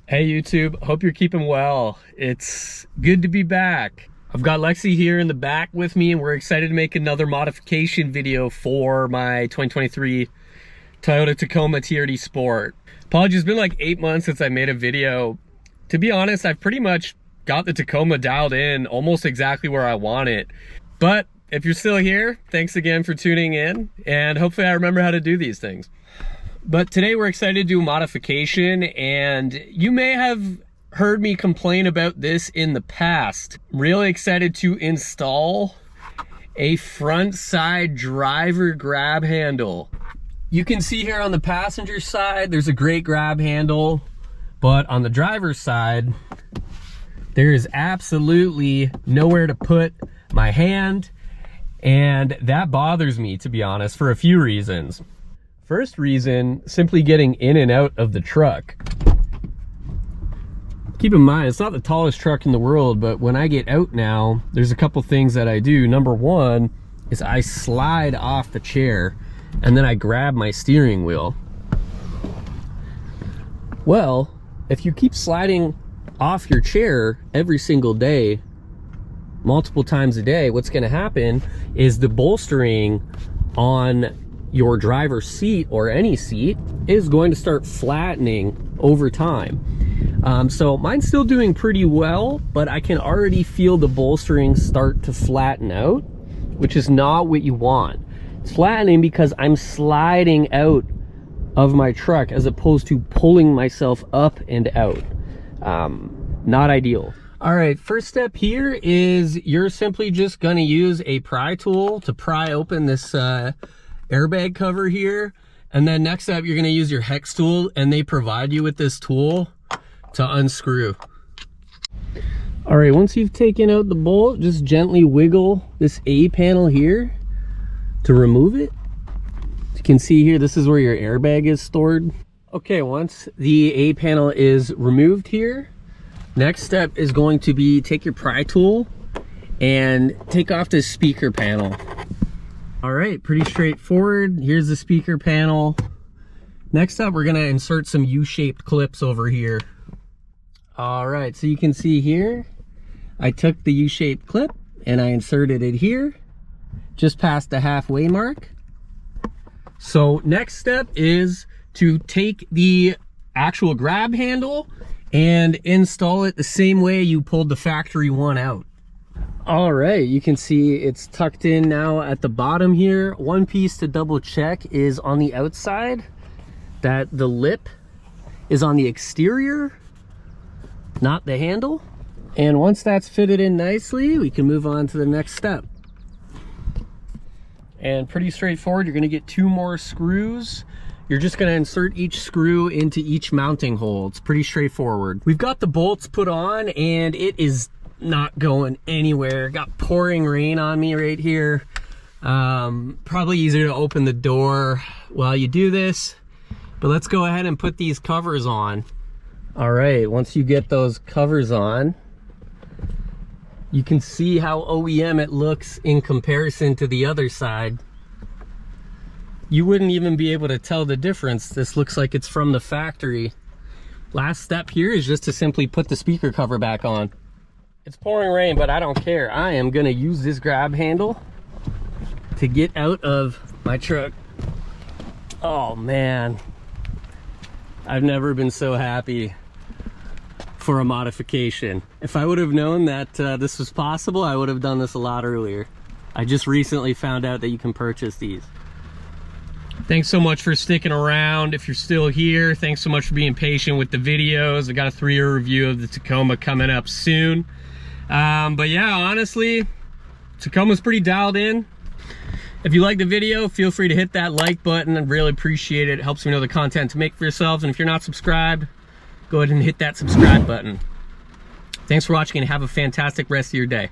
Hey YouTube, hope you're keeping well. It's good to be back. I've got Lexi here in the back with me and we're excited to make another modification video for my 2023 Toyota Tacoma TRD Sport. Apologies, it's been like 8 months since I made a video. To be honest, I've pretty much got the Tacoma dialed in almost exactly where I want it. But if you're still here, thanks again for tuning in and hopefully I remember how to do these things. But today we're excited to do a modification, and you may have heard me complain about this in the past. I'm really excited to install a front side driver grab handle. You can see here on the passenger side, there's a great grab handle, but on the driver's side, there is absolutely nowhere to put my hand, and that bothers me, to be honest, for a few reasons. First reason, simply getting in and out of the truck. Keep in mind, it's not the tallest truck in the world, but when I get out now, there's a couple things that I do. Number one is I slide off the chair and then I grab my steering wheel. Well, if you keep sliding off your chair every single day, multiple times a day, what's gonna happen is the bolstering on your driver's seat or any seat is going to start flattening over time. So mine's still doing pretty well, but I can already feel the bolstering start to flatten out, which is not what you want. It's flattening because I'm sliding out of my truck as opposed to pulling myself up and out. Not ideal. All right, first step here is you're simply just gonna use a pry tool to pry open this airbag cover here, and then next up you're going to use your hex tool, and they provide you with this tool to unscrew. All right, once you've taken out the bolt, just gently wiggle this A panel here to remove it. As you can see here, this is where your airbag is stored. Okay, once the A panel is removed here, next step is going to be take your pry tool and take off this speaker panel. All right, pretty straightforward. Here's the speaker panel. Next up, we're gonna insert some U-shaped clips over here. All right, so you can see here, I took the U-shaped clip and I inserted it here, just past the halfway mark. So next step is to take the actual grab handle and install it the same way you pulled the factory one out. All right, you can see it's tucked in now at the bottom here. One piece to double check is on the outside, that the lip is on the exterior, not the handle. And once that's fitted in nicely, we can move on to the next step. And pretty straightforward, you're gonna get 2 more screws. You're just gonna insert each screw into each mounting hole. It's pretty straightforward. We've got the bolts put on and it is not going anywhere. Got pouring rain on me right here. Probably easier to open the door while you do this, but let's go ahead and put these covers on. All right, once you get those covers on, you can see how OEM it looks in comparison to the other side. You wouldn't even be able to tell the difference. This looks like it's from the factory. Last step here is just to simply put the speaker cover back on. It's pouring rain, but I don't care. I am gonna use this grab handle to get out of my truck. Oh man, I've never been so happy for a modification. If I would have known that this was possible, I would have done this a lot earlier. I just recently found out that you can purchase these. Thanks so much for sticking around. If you're still here, thanks so much for being patient with the videos. I got a 3-year review of the Tacoma coming up soon. But yeah, honestly, Tacoma's pretty dialed in. If you like the video, feel free to hit that like button. I'd really appreciate it. It helps me know the content to make for yourselves. And if you're not subscribed, go ahead and hit that subscribe button. Thanks for watching and have a fantastic rest of your day.